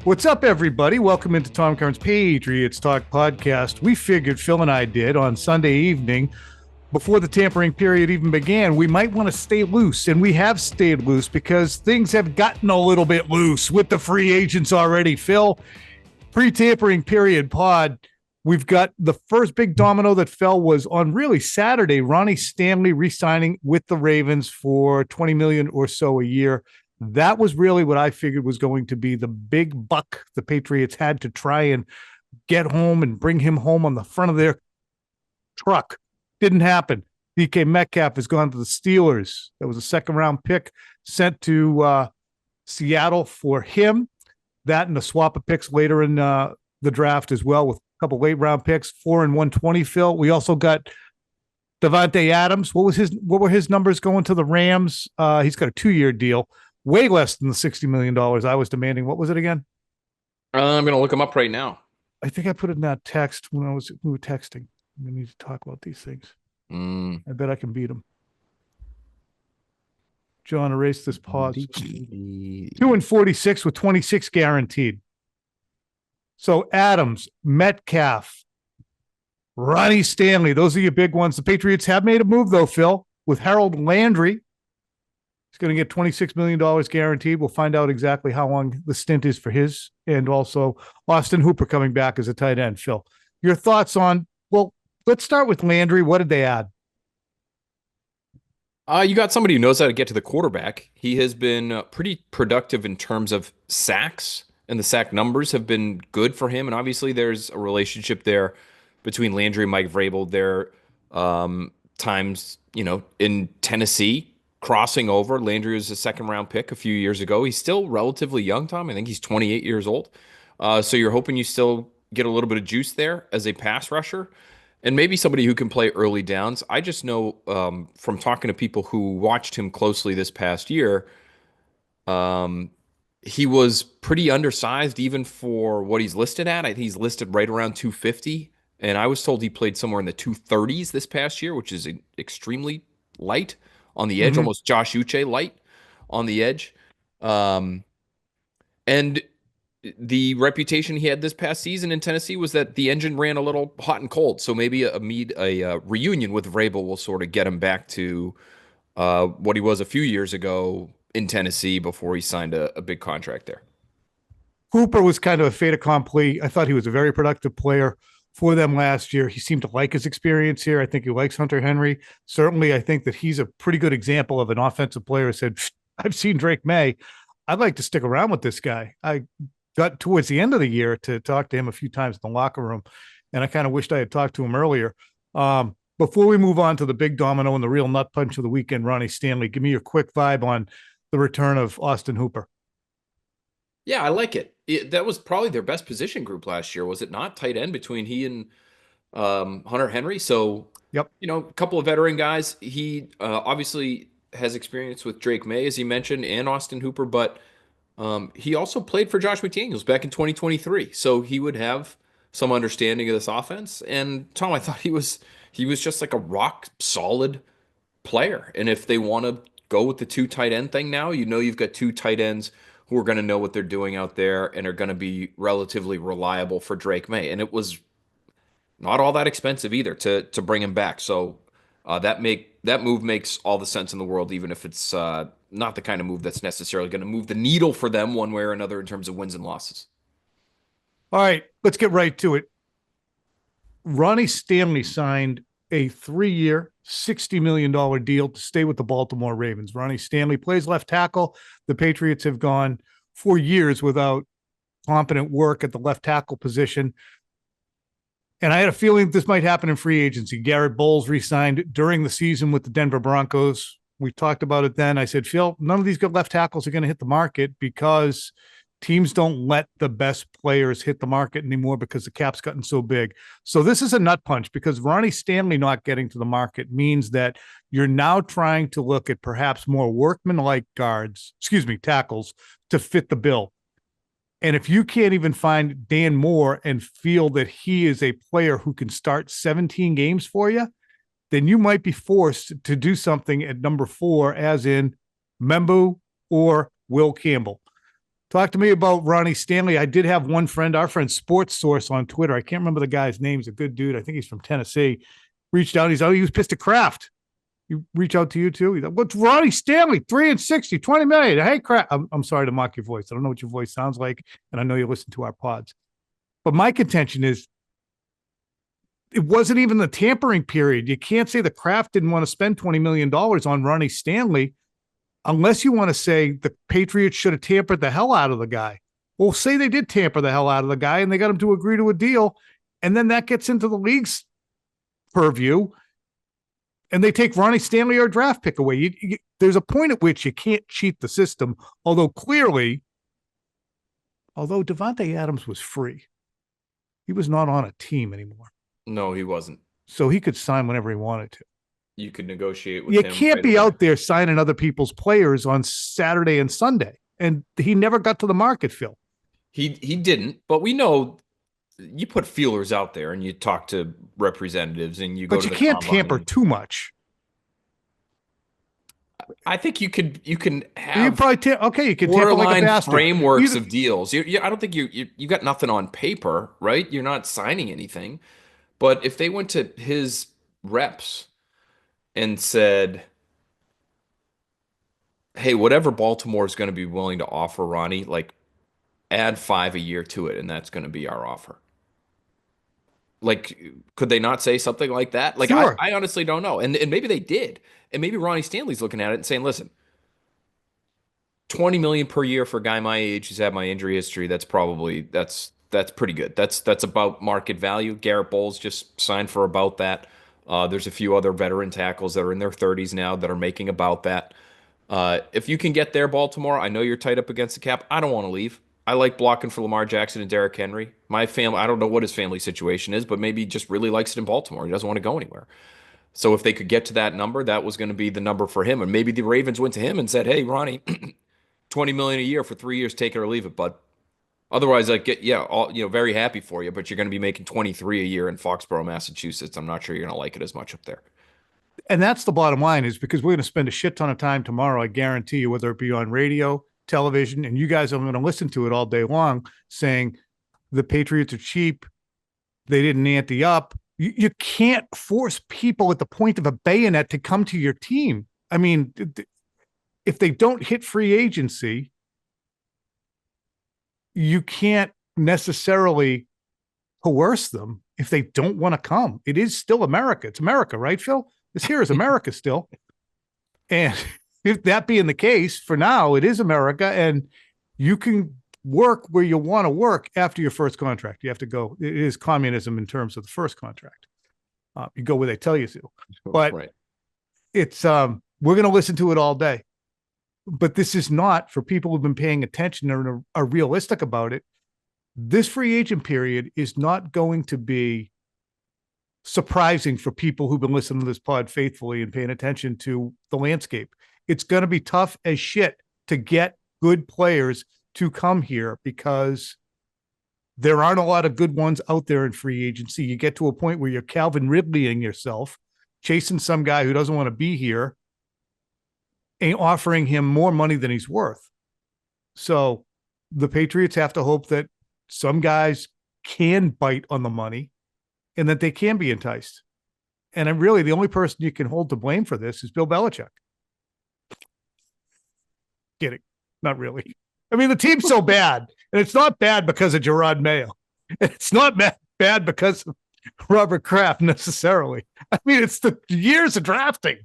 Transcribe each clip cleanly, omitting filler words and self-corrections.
What's up, everybody? Welcome into Tom Curran's Patriots Talk podcast. We figured, Phil and I did, on Sunday evening, before the tampering period even began, we might want to stay loose, and we have stayed loose because things have gotten a little bit loose with the free agents already. Phil, pre-tampering period pod, we've got the first big domino that fell was on really Saturday, Ronnie Stanley re-signing with the Ravens for $20 million or so a year. That was really what I figured was going to be the big buck the Patriots had to try and get home and bring him home on the front of their truck. Didn't happen. DK Metcalf has gone to the Steelers. That was a second-round pick sent to Seattle for him. That and a swap of picks later in the draft as well, with a couple late-round picks, 4 and 120. Phil, we also got Davante Adams. What were his numbers going to the Rams? He's got a 2-year deal. Way less than the $60 million I was demanding. What was it again? I'm going to look him up right now. I think I put it in that text when we were texting. We need to talk about these things. I bet I can beat him. John, erase this pause. 2 and 46 with 26 guaranteed. So Adams, Metcalf, Ronnie Stanley, those are your big ones. The Patriots have made a move, though, Phil, with Harold Landry. He's going to get $26 million guaranteed. We'll find out exactly how long the stint is for his. And also Austin Hooper coming back as a tight end. Phil, your thoughts on, well, let's start with Landry. What did they add? You got somebody who knows how to get to the quarterback. He has been pretty productive in terms of sacks, and the sack numbers have been good for him. And obviously there's a relationship there between Landry and Mike Vrabel. There times, in Tennessee, crossing over. Landry was a second-round pick a few years ago. He's still relatively young, Tom. I think he's 28 years old. So you're hoping you still get a little bit of juice there as a pass rusher, and maybe somebody who can play early downs. I just know from talking to people who watched him closely this past year, he was pretty undersized even for what he's listed at. I think he's listed right around 250, and I was told he played somewhere in the 230s this past year, which is extremely light on the edge, almost Josh Uche light on the edge. And the reputation he had this past season in Tennessee was that the engine ran a little hot and cold. So maybe a reunion with Vrabel will sort of get him back to what he was a few years ago in Tennessee before he signed a big contract there. Hooper was kind of a fait accompli. I thought he was a very productive player for them last year. He seemed to like his experience here. I think he likes Hunter Henry. Certainly, I think that he's a pretty good example of an offensive player who said, I've seen Drake May. I'd like to stick around with this guy. I got towards the end of the year to talk to him a few times in the locker room, and I kind of wished I had talked to him earlier. Before we move on to the big domino and the real nut punch of the weekend, Ronnie Stanley, give me your quick vibe on the return of Austin Hooper. Yeah, I like it. That was probably their best position group last year, was it not? Tight end between he and Hunter Henry. So, yep. A couple of veteran guys. He obviously has experience with Drake May, as he mentioned, and Austin Hooper, but he also played for Josh McDaniels back in 2023. So he would have some understanding of this offense. And Tom, I thought he was just like a rock solid player. And if they want to go with the 2 tight end thing now, you've got 2 tight ends who are going to know what they're doing out there and are going to be relatively reliable for Drake May. And it was not all that expensive either to bring him back. So that move makes all the sense in the world, even if it's not the kind of move that's necessarily going to move the needle for them one way or another in terms of wins and losses. All right, let's get right to it. Ronnie Stanley signed a 3-year, $60 million deal to stay with the Baltimore Ravens. Ronnie Stanley plays left tackle. The Patriots have gone 4 years without competent work at the left tackle position. And I had a feeling this might happen in free agency. Garrett Bowles re-signed during the season with the Denver Broncos. We talked about it then. I said, Phil, none of these good left tackles are going to hit the market because teams don't let the best players hit the market anymore because the cap's gotten so big. So this is a nut punch because Ronnie Stanley not getting to the market means that you're now trying to look at perhaps more workman-like tackles to fit the bill. And if you can't even find Dan Moore and feel that he is a player who can start 17 games for you, then you might be forced to do something at number 4, as in Membu or Will Campbell. Talk to me about Ronnie Stanley. I did have one friend, our friend Sports Source on Twitter. I can't remember the guy's name. He's a good dude. I think he's from Tennessee. Reached out. He was pissed at Kraft. You reach out to you too. He's like, what's Ronnie Stanley? 3 and 60, 20 million. Hey, Kraft. I'm sorry to mock your voice. I don't know what your voice sounds like. And I know you listen to our pods. But my contention is it wasn't even the tampering period. You can't say the Kraft didn't want to spend $20 million on Ronnie Stanley unless you want to say the Patriots should have tampered the hell out of the guy. Well, say they did tamper the hell out of the guy and they got him to agree to a deal. And then that gets into the league's purview and they take Ronnie Stanley or a draft pick away. There's a point at which you can't cheat the system. Although Davante Adams was free, he was not on a team anymore. No, he wasn't. So he could sign whenever he wanted to. You could negotiate with you him. You can't be out there signing other people's players on Saturday and Sunday. And he never got to the market, Phil. He didn't, but we know you put feelers out there and you talk to representatives and you go to the combine. But you can't tamper too much. I think you can have you probably you can tamper like a bastard. Frameworks of deals. I don't think you got nothing on paper, right? You're not signing anything. But if they went to his reps and said, hey, whatever Baltimore is going to be willing to offer Ronnie, like add $5 a year to it, and that's going to be our offer. Like, could they not say something like that? Like, sure. I honestly don't know. And maybe they did. And maybe Ronnie Stanley's looking at it and saying, listen, $20 million per year for a guy my age who's had my injury history, that's pretty good. That's about market value. Garrett Bowles just signed for about that. There's a few other veteran tackles that are in their 30s now that are making about that. If you can get there, Baltimore, I know you're tight up against the cap. I don't want to leave. I like blocking for Lamar Jackson and Derrick Henry. My family, I don't know what his family situation is, but maybe he just really likes it in Baltimore. He doesn't want to go anywhere. So if they could get to that number, that was going to be the number for him. And maybe the Ravens went to him and said, hey, Ronnie, $20 million a year for 3 years, take it or leave it, bud. Otherwise, I'd get, very happy for you, but you're going to be making 23 a year in Foxborough, Massachusetts. I'm not sure you're going to like it as much up there. And that's the bottom line, is because we're going to spend a shit ton of time tomorrow, I guarantee you, whether it be on radio, television, and you guys are going to listen to it all day long, saying the Patriots are cheap, they didn't ante up. You can't force people at the point of a bayonet to come to your team. I mean, if they don't hit free agency, you can't necessarily coerce them if they don't want to come. It is still America. It's America, right, Phil? This here is America still. And if that being the case, for now, it is America, and you can work where you want to work after your first contract. You have to go. It is communism in terms of the first contract. You go where they tell you to. But right. It's we're going to listen to it all day. But this is not, for people who've been paying attention and are realistic about it, this free agent period is not going to be surprising for people who've been listening to this pod faithfully and paying attention to the landscape. It's going to be tough as shit to get good players to come here because there aren't a lot of good ones out there in free agency. You get to a point where you're Calvin Ridleying yourself, chasing some guy who doesn't want to be here and offering him more money than he's worth. So the Patriots have to hope that some guys can bite on the money and that they can be enticed. And really, the only person you can hold to blame for this is Bill Belichick. Kidding. Not really. I mean, the team's so bad, and it's not bad because of Gerard Mayo. It's not bad because of Robert Kraft necessarily. I mean, it's the years of drafting.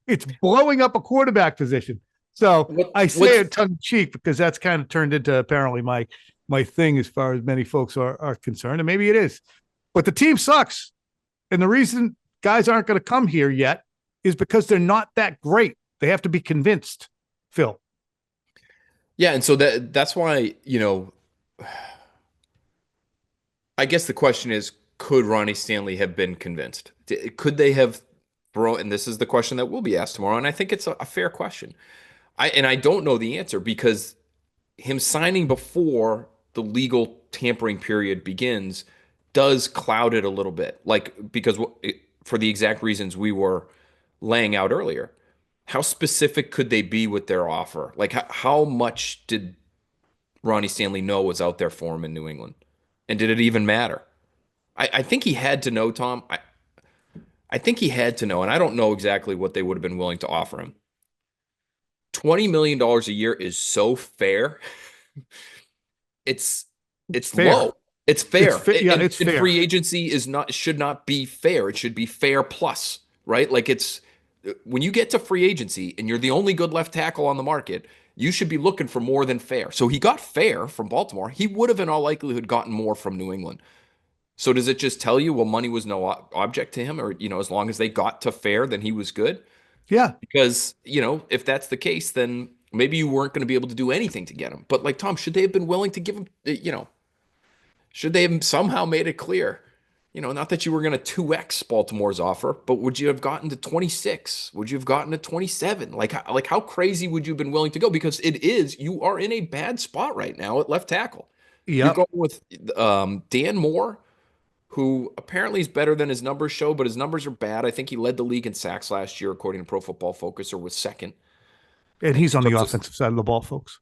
It's blowing up a quarterback position. So I say it tongue in cheek because that's kind of turned into apparently my thing as far as many folks are concerned, and maybe it is. But the team sucks. And the reason guys aren't going to come here yet is because they're not that great. They have to be convinced, Phil. Yeah, and so that's why, I guess the question is, could Ronnie Stanley have been convinced? Could they have and this is the question that will be asked tomorrow, and I think it's a fair question. I don't know the answer because him signing before the legal tampering period begins does cloud it a little bit. Because for the exact reasons we were laying out earlier. How specific could they be with their offer? Like how much did Ronnie Stanley know was out there for him in New England? And did it even matter? I think he had to know, Tom. I think he had to know, and I don't know exactly what they would have been willing to offer him. $20 million a year is so fair. It's it's Fair. low. It's It's fair. fair. Yeah, And, it's and fair. free agency is not should not be fair. It should be fair plus, right? Like it's when you get to free agency and you're the only good left tackle on the market, you should be looking for more than fair. So he got fair from Baltimore. He would have in all likelihood gotten more from New England. So does it just tell you, well, money was no object to him, or as long as they got to fair, then he was good? Yeah. Because, if that's the case, then maybe you weren't going to be able to do anything to get him. But like Tom, should they have been willing to give him, should they have somehow made it clear, not that you were going to 2x Baltimore's offer, but would you have gotten to 26? Would you have gotten to 27? Like how crazy would you have been willing to go? Because you are in a bad spot right now at left tackle. You're Yep. going with Dan Moore, who apparently is better than his numbers show, but his numbers are bad. I think he led the league in sacks last year, according to Pro Football Focus, or was second And in he's on the terms of offensive side of the ball, folks.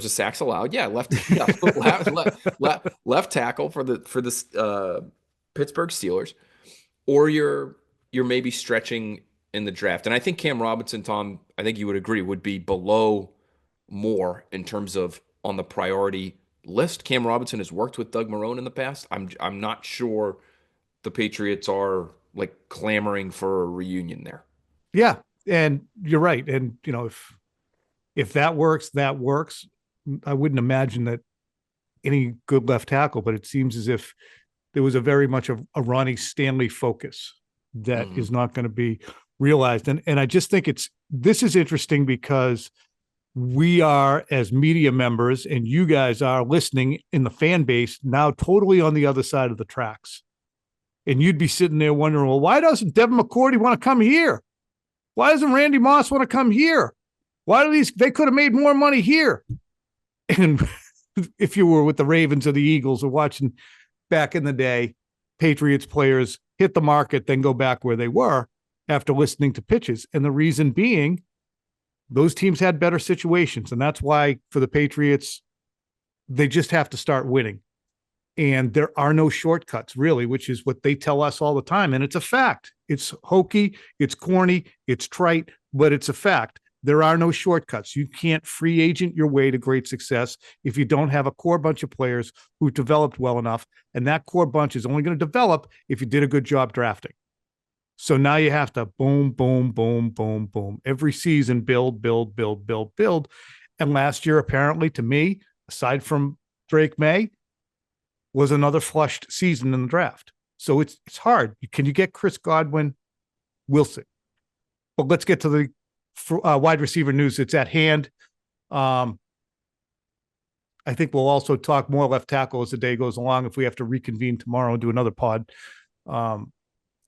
sacks allowed. Yeah, yeah, left tackle for the Pittsburgh Steelers, or you're maybe stretching in the draft. And I think Cam Robinson, Tom, I think you would agree, would be below Moore in terms of on the priority list. Cam Robinson has worked with Doug Marrone in the past. I'm not sure the Patriots are like clamoring for a reunion there. Yeah. And you're right. And if that works, that works. I wouldn't imagine that any good left tackle, but it seems as if there was a very much a Ronnie Stanley focus that Mhm. is not going to be realized. And I just think this is interesting because we are, as media members, and you guys are listening in the fan base now, totally on the other side of the tracks. And you'd be sitting there wondering, well, why doesn't Devin McCourty want to come here? Why doesn't Randy Moss want to come here? Why do they could have made more money here? And if you were with the Ravens or the Eagles or watching back in the day, Patriots players hit the market, then go back where they were after listening to pitches. And the reason being, those teams had better situations. And that's why for the Patriots, they just have to start winning. And there are no shortcuts, really, which is what they tell us all the time. And it's a fact. It's hokey, it's corny, it's trite, but it's a fact. There are no shortcuts. You can't free agent your way to great success if you don't have a core bunch of players who developed well enough. And that core bunch is only going to develop if you did a good job drafting. So now you have to boom, boom, boom, boom, boom. Every season, build, build, build, build, build. And last year, apparently, to me, aside from Drake May, was another flushed season in the draft. So it's hard. Can you get Chris Godwin? We'll see. But let's get to the wide receiver news that's at hand. I think we'll also talk more left tackle as the day goes along if we have to reconvene tomorrow and do another pod.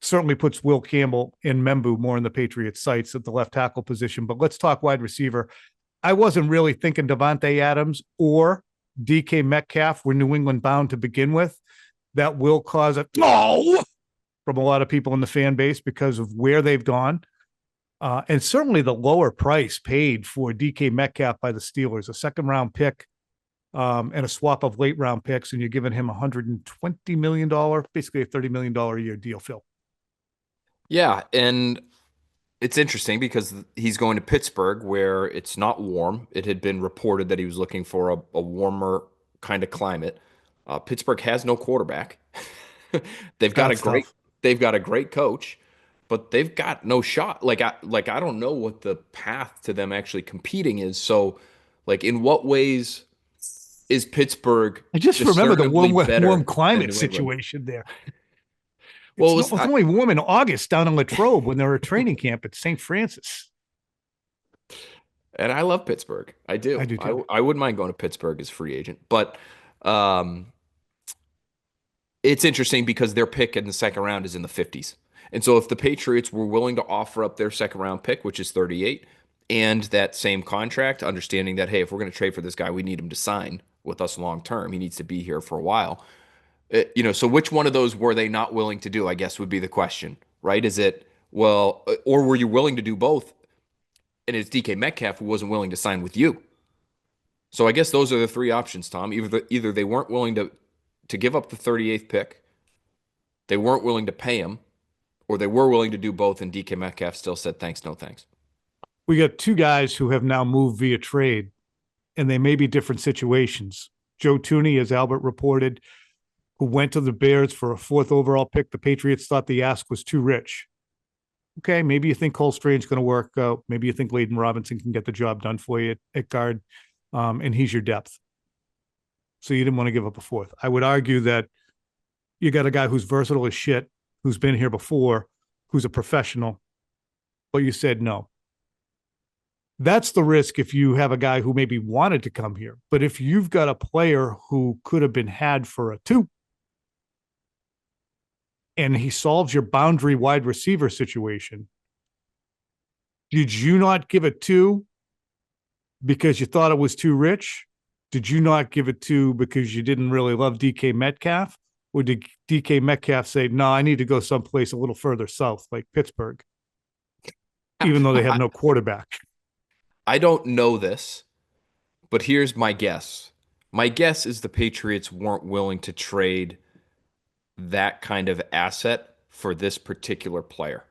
Certainly puts Will Campbell and Membu more in the Patriots' sights at the left tackle position. But let's talk wide receiver. I wasn't really thinking Davante Adams or DK Metcalf were New England bound to begin with. That will cause a no from a lot of people in the fan base because of where they've gone. And certainly the lower price paid for DK Metcalf by the Steelers, a second round pick and a swap of late round picks, and you're giving him $120 million, basically a $30 million a year deal, Phil. Yeah, and it's interesting because he's going to Pittsburgh where it's not warm. It had been reported that he was looking for a warmer kind of climate. Pittsburgh has no quarterback. They've got a That's great tough. they've got a great coach, but they've got no shot. I don't know what the path to them actually competing is. So, like in what ways is Pittsburgh I just remember the discernibly warm better than climate New England? situation there. Well, It's only warm in August down in Latrobe when they're at training camp at St. Francis. and I love Pittsburgh. I I do. do too. I wouldn't mind going to Pittsburgh as free agent, but um, it's interesting because their pick in the second round is in the 50s. And so if the Patriots were willing to offer up their second round pick, which is 38, and that same contract, understanding that, hey, if we're going to trade for this guy, we need him to sign with us long term. He needs to be here for a while. So which one of those were they not willing to do, I guess would be the question, right? Is it, well, or were you willing to do both? And it's DK Metcalf who wasn't willing to sign with you. So I guess those are the three options, Tom. Either they weren't willing to give up the 38th pick, they weren't willing to pay him, or they were willing to do both, and DK Metcalf still said thanks, no thanks. We got two guys who have now moved via trade, and they may be different situations. Joe Thuney, as Albert reported, who went to the Bears for a 4th overall pick. The Patriots thought the ask was too rich. Okay, maybe you think Cole Strange's going to work out. Maybe you think Layden Robinson can get the job done for you at guard, and he's your depth. So you didn't want to give up a 4th. I would argue that you got a guy who's versatile as shit, who's been here before, who's a professional, but you said no. That's the risk if you have a guy who maybe wanted to come here. But if you've got a player who could have been had for a 2, and he solves your boundary wide receiver situation, did you not give it 2 because you thought it was too rich? Did you not give it 2 because you didn't really love DK Metcalf? Or did DK Metcalf say, no, I need to go someplace a little further south, like Pittsburgh, even though they have no quarterback? I don't know this, but here's my guess. My guess is the Patriots weren't willing to trade that kind of asset for this particular player.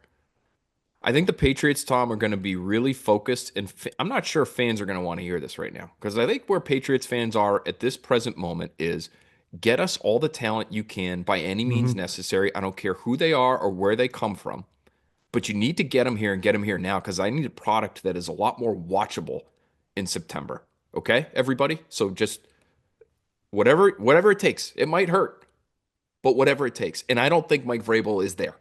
I think the Patriots, Tom, are going to be really focused, and I'm not sure fans are going to want to hear this right now, because I think where Patriots fans are at this present moment is get us all the talent you can by any means necessary. I don't care who they are or where they come from, but you need to get them here and get them here now, because I need a product that is a lot more watchable in September. Okay, everybody? So just whatever it takes. It might hurt, but whatever it takes. And I don't think Mike Vrabel is there.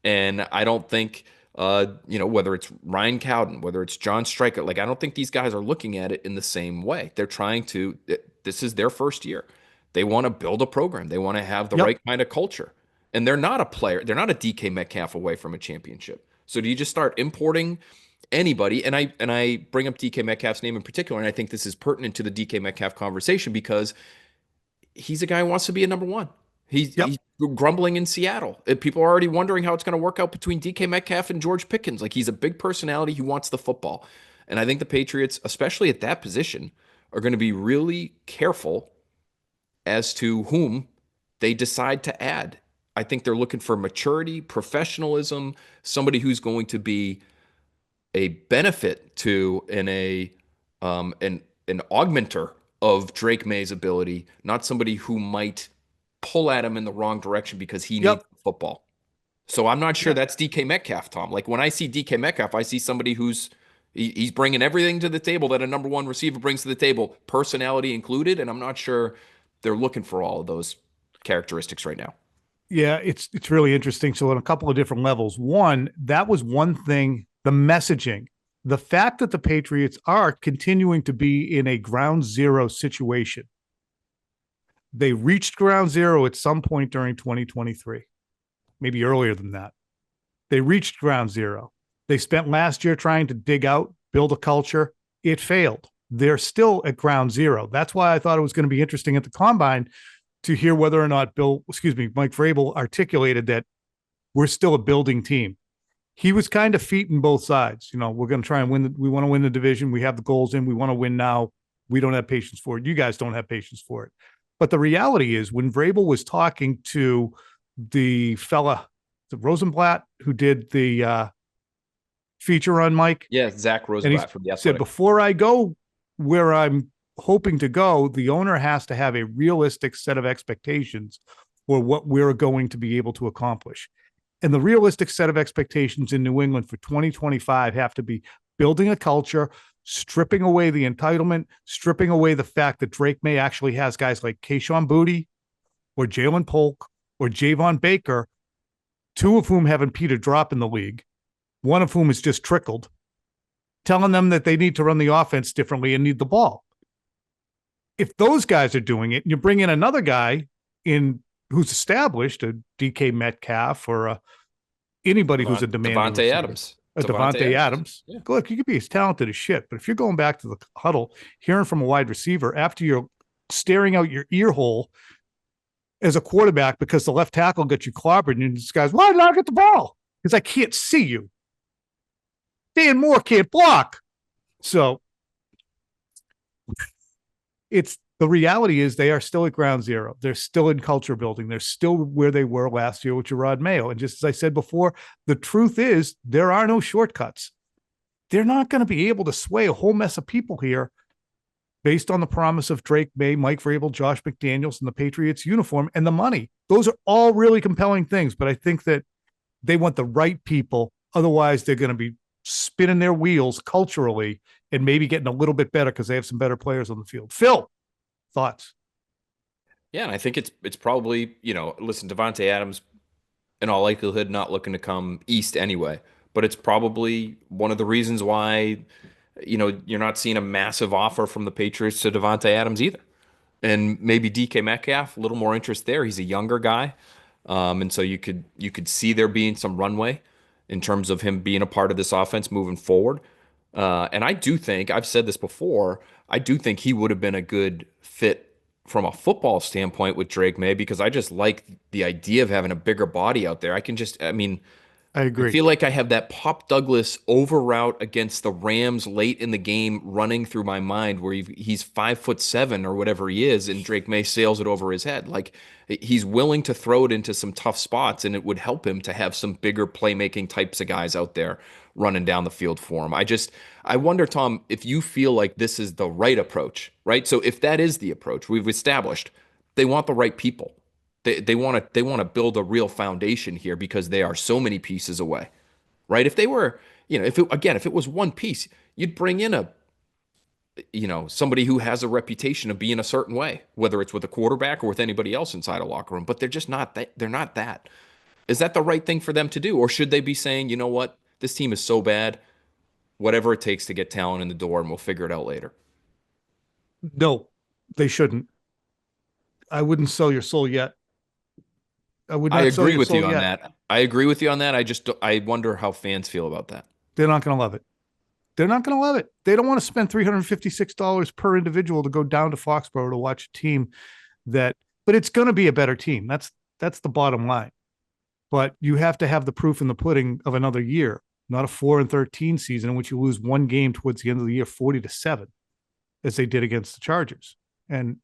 And I don't think, whether it's Ryan Cowden, whether it's John Stryker, like, I don't think these guys are looking at it in the same way. They're trying to, this is their first year. They want to build a program. They want to have the right kind of culture. And they're not a player. They're not a DK Metcalf away from a championship. So do you just start importing anybody? And I bring up DK Metcalf's name in particular, and I think this is pertinent to the DK Metcalf conversation because he's a guy who wants to be a number 1. He's grumbling in Seattle. People are already wondering how it's going to work out between DK Metcalf and George Pickens. Like, he's a big personality. He wants the football. And I think the Patriots, especially at that position, are going to be really careful as to whom they decide to add. I think they're looking for maturity, professionalism, somebody who's going to be a benefit to an augmenter of Drake May's ability, not somebody who might pull at him in the wrong direction because he needs football. So I'm not sure that's DK Metcalf, Tom. Like, when I see DK Metcalf, I see somebody he's bringing everything to the table that a number 1 receiver brings to the table, personality included, and I'm not sure they're looking for all of those characteristics right now. Yeah, it's really interesting. So on a couple of different levels. One, that was one thing, the messaging, the fact that the Patriots are continuing to be in a ground zero situation. They reached ground zero at some point during 2023, maybe earlier than that. They reached ground zero. They spent last year trying to dig out, build a culture. It failed. They're still at ground zero. That's why I thought it was going to be interesting at the Combine to hear whether or not Mike Vrabel articulated that we're still a building team. He was kind of feeding both sides. We're going to try and win. We want to win the division. We have the goals in. We want to win now. We don't have patience for it. You guys don't have patience for it. But the reality is, when Vrabel was talking to the fella, the Rosenblatt, who did the feature on Mike. Yeah, Zach Rosenblatt from the Athletic. Said, before I go where I'm hoping to go, the owner has to have a realistic set of expectations for what we're going to be able to accomplish. And the realistic set of expectations in New England for 2025 have to be building a culture, stripping away the entitlement, stripping away the fact that Drake May actually has guys like Kayshon Boutte or Jalen Polk or Javon Baker, 2 of whom haven't peed a drop in the league, 1 of whom has just trickled, telling them that they need to run the offense differently and need the ball. If those guys are doing it, and you bring in another guy who's established, a DK Metcalf or anybody who's a demanding Davante Adams. Davante Adams. Yeah. Look, you could be as talented as shit, but if you're going back to the huddle, hearing from a wide receiver after you're staring out your ear hole as a quarterback because the left tackle got you clobbered, and this guy's, why did I get the ball? Because I can't see you. Dan Moore can't block. So it's the reality is they are still at ground zero. They're still in culture building. They're still where they were last year with Gerard Mayo. And just as I said before, the truth is there are no shortcuts. They're not going to be able to sway a whole mess of people here based on the promise of Drake May, Mike Vrabel, Josh McDaniels, and the Patriots uniform and the money. Those are all really compelling things, but I think that they want the right people. Otherwise, they're going to be spinning their wheels culturally and maybe getting a little bit better because they have some better players on the field. Phil, thoughts? Yeah, and I think it's probably, listen, Davante Adams in all likelihood not looking to come east anyway, but it's probably one of the reasons why, you're not seeing a massive offer from the Patriots to Davante Adams either. And maybe DK Metcalf, a little more interest there. He's a younger guy. And so you could see there being some runway in terms of him being a part of this offense moving forward. And I do think, I've said this before, I do think he would have been a good fit from a football standpoint with Drake May because I just like the idea of having a bigger body out there. I mean, I I agree. feel like I have that Pop Douglas over route against the Rams late in the game running through my mind where he's 5'7" or whatever he is, and Drake May sails it over his head. Like he's willing to throw it into some tough spots, and it would help him to have some bigger playmaking types of guys out there running down the field for him. I wonder, Tom, if you feel like this is the right approach, right? So if that is the approach we've established, they want the right people. They want to build a real foundation here because they are so many pieces away, right? If they were, if it was one piece, you'd bring in somebody who has a reputation of being a certain way, whether it's with a quarterback or with anybody else inside a locker room. But they're just not that. They're not that. Is that the right thing for them to do, or should they be saying, you know what, this team is so bad, whatever it takes to get talent in the door, and we'll figure it out later? No, they shouldn't. I wouldn't sell your soul yet. I would I not sell agree your with you soul on yet. that. I agree with you on that. I wonder how fans feel about that. They're not going to love it. They're not going to love it. They don't want to spend $356 per individual to go down to Foxborough to watch a team but it's going to be a better team. That's the bottom line. But you have to have the proof in the pudding of another year, not a 4-13 season in which you lose one game towards the end of the year, 40-7, as they did against the Chargers. And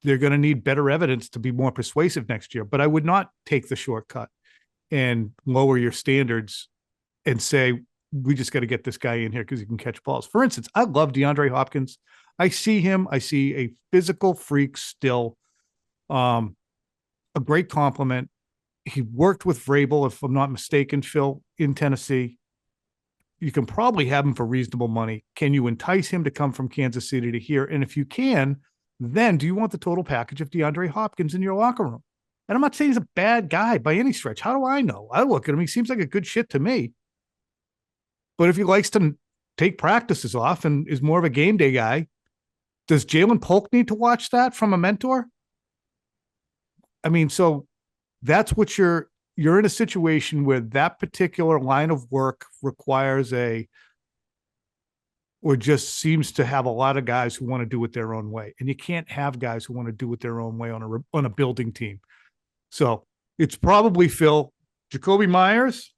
they're going to need better evidence to be more persuasive next year. But I would not take the shortcut and lower your standards and say, we just got to get this guy in here because he can catch balls. For instance, I love DeAndre Hopkins. I see a physical freak still, a great compliment. He worked with Vrabel, if I'm not mistaken, Phil, in Tennessee. You can probably have him for reasonable money. Can you entice him to come from Kansas City to here? And if you can, then do you want the total package of DeAndre Hopkins in your locker room? And I'm not saying he's a bad guy by any stretch. How do I know? I look at him. He seems like a good shit to me. But if he likes to take practices off and is more of a game day guy, does Jalen Polk need to watch that from a mentor? I mean, so that's what you're in a situation where that particular line of work requires or just seems to have a lot of guys who want to do it their own way. And you can't have guys who want to do it their own way on a building team. So it's probably Phil, Jacoby Myers,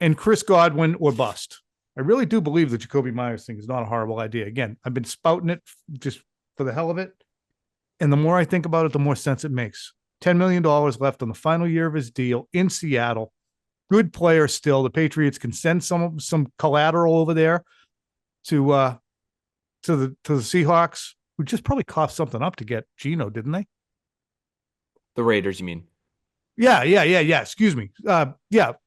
and Chris Godwin or bust. I really do believe the Jacoby Myers thing is not a horrible idea. Again, I've been spouting it just for the hell of it. And the more I think about it, the more sense it makes. $10 million left on the final year of his deal in Seattle. Good player still. The Patriots can send some collateral over there to the Seahawks, who just probably coughed something up to get Geno, didn't they? The Raiders, you mean? Yeah. Excuse me. The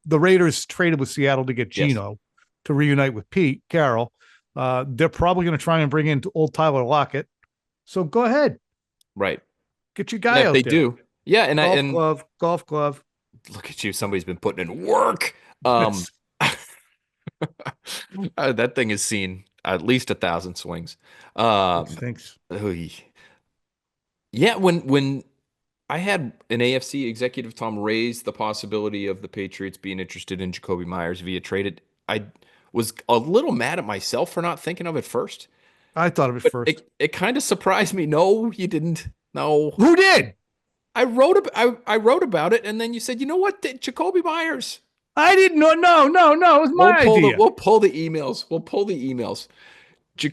Raiders traded with Seattle to get Yes. Geno to reunite with Pete Carroll. They're probably going to try and bring in old Tyler Lockett. So go ahead, Right. get your Yeah, guy if out they there. do. Yeah, and Golf glove. look at you. Somebody's been putting in work. Um, that thing has seen at least 1,000 swings. Thanks. Oy. Yeah, when I had an AFC executive, Tom, raise the possibility of the Patriots being interested in Jacoby Myers via trade, I was a little mad at myself for not thinking of it first. I thought of it But first. it kind of surprised me. No, you didn't. No. Who did? I wrote about it, and then you said, you know what, Jacoby Myers. I didn't know. No. It was my idea. We'll pull the emails. We'll pull the emails. Ja-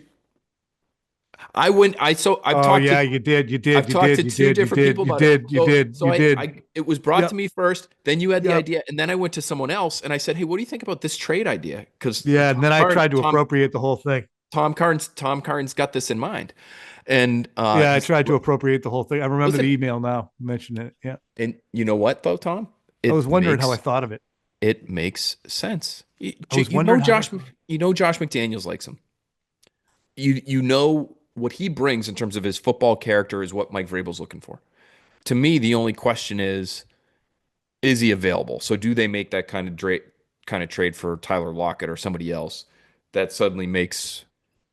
I went. I so I've Oh talked yeah, to you did. You I've did. You talked did. to You two did. You different did. people You about it. did. You did. So You did. I it was brought to Yep. me first. Then you had the Yep. idea, and then I went to someone else and I said, "Hey, what do you think about this trade idea?" Because Yeah. And then I tried to Tom appropriate the whole thing. Tom Curran's got this in mind, and Yeah, I he said, tried to appropriate the whole thing. I remember the "Listen." email now mentioning it. Yeah. And you know what, though, Tom? I was It wondering how I makes thought of it. it makes sense. I was wondering how I thought. You know Josh McDaniels likes him. You know what he brings in terms of his football character is what Mike Vrabel's looking for. To me, the only question is he available? So do they make that kind of trade for Tyler Lockett or somebody else that suddenly makes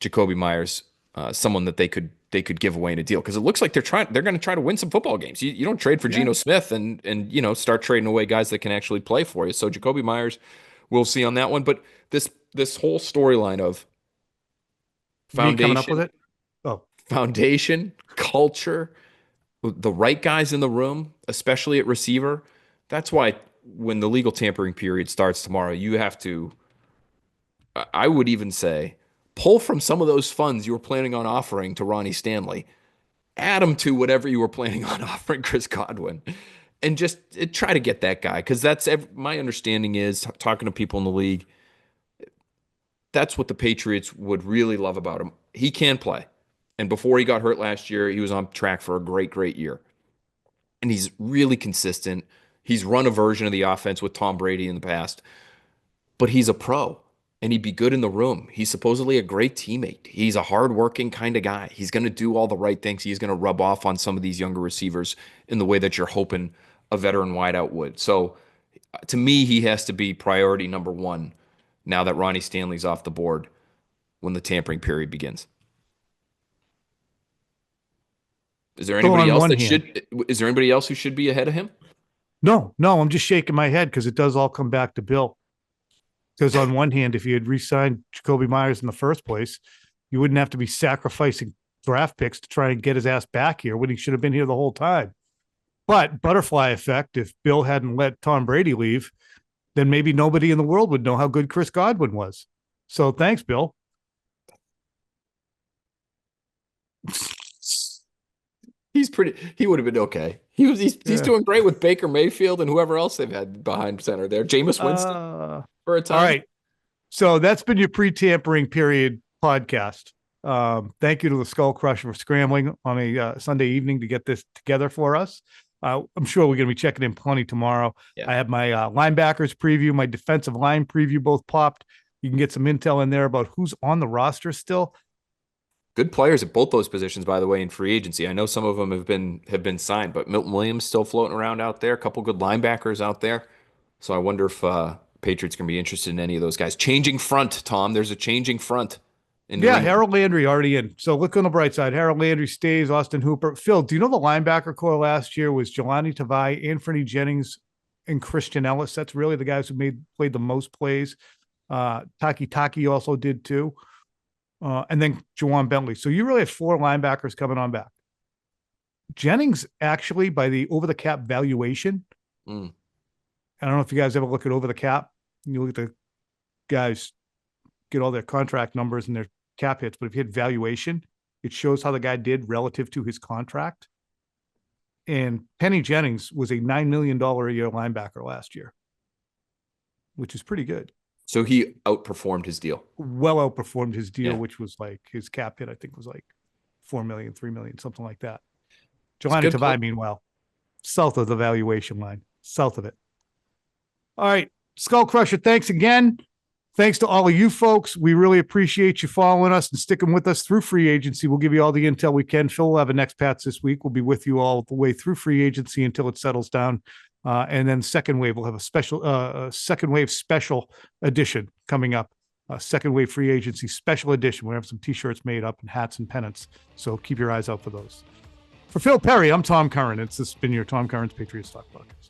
Jacoby Myers someone that they could give away in a deal? Because it looks like they're going to try to win some football games. You don't trade for Yeah. Geno Smith and start trading away guys that can actually play for you. So Jacoby Myers, we'll see on that one. But this whole storyline of Me coming up with foundation, it. Oh, foundation, culture, the right guys in the room, especially at receiver. That's why when the legal tampering period starts tomorrow, you have to, I would even say, pull from some of those funds you were planning on offering to Ronnie Stanley, add them to whatever you were planning on offering Chris Godwin, and just try to get that guy. Because my understanding is, talking to people in the league, that's what the Patriots would really love about him. He can play. And before he got hurt last year, he was on track for a great, great year. And he's really consistent. He's run a version of the offense with Tom Brady in the past, but he's a pro and he'd be good in the room. He's supposedly a great teammate. He's a hardworking kind of guy. He's going to do all the right things. He's going to rub off on some of these younger receivers in the way that you're hoping a veteran wideout would. So to me, he has to be priority number one now that Ronnie Stanley's off the board when the tampering period begins. Is there so anybody on else one that hand, should? Is there anybody else who should be ahead of him? no, no, I'm just shaking my head because it does all come back to Bill. Because on one hand, if you had re-signed Jacoby Myers in the first place, you wouldn't have to be sacrificing draft picks to try and get his ass back here when he should have been here the whole time. But butterfly effect, if Bill hadn't let Tom Brady leave, then maybe nobody in the world would know how good Chris Godwin was. So thanks, Bill. He would have been okay. He's Yeah. doing great with Baker Mayfield and whoever else they've had behind center there. Jameis Winston for a All time. right. So that's been your pre-tampering period podcast. Thank you to the Skull Crusher for scrambling on a Sunday evening to get this together for us. I'm sure we're going to be checking in plenty tomorrow. Yeah. I have my linebackers preview, my defensive line preview both popped. You can get some intel in there about who's on the roster still. Good players at both those positions, by the way, in free agency. I know some of them have been signed, but Milton Williams still floating around out there. A couple good linebackers out there. So I wonder if Patriots can be interested in any of those guys. Changing front, Tom. There's a changing front in New Yeah, England. Harold Landry already in. So look on the bright side. Harold Landry stays. Austin Hooper. Phil, do you know the linebacker core last year was Jelani Tavai, Anthony Jennings, and Christian Ellis? That's really the guys who played the most plays. Taki also did too. And then Juwan Bentley. So you really have four linebackers coming on back. Jennings actually, by the over the cap valuation, Mm. I don't know if you guys ever look at over the cap. You look at the guys get all their contract numbers and their cap hits, but if you hit valuation, it shows how the guy did relative to his contract. And Penny Jennings was a $9 million a year linebacker last year, which is pretty good. So he outperformed his deal. Well outperformed his deal, Yeah. which was like his cap hit, I think was like 4 million, 3 million, something like that. It's Jelani good Tavai, play. meanwhile, south of the valuation line, south of it. All right, Skull Crusher, thanks again. Thanks to all of you folks. We really appreciate you following us and sticking with us through free agency. We'll give you all the intel we can. Phil will have a next Pats this week. We'll be with you all the way through free agency until it settles down. And then second wave, we'll have a special second wave special edition coming up. Second wave free agency special edition. We have some t-shirts made up and hats and pennants. So keep your eyes out for those. For Phil Perry, I'm Tom Curran. This has been your Tom Curran's Patriots Talk Podcast.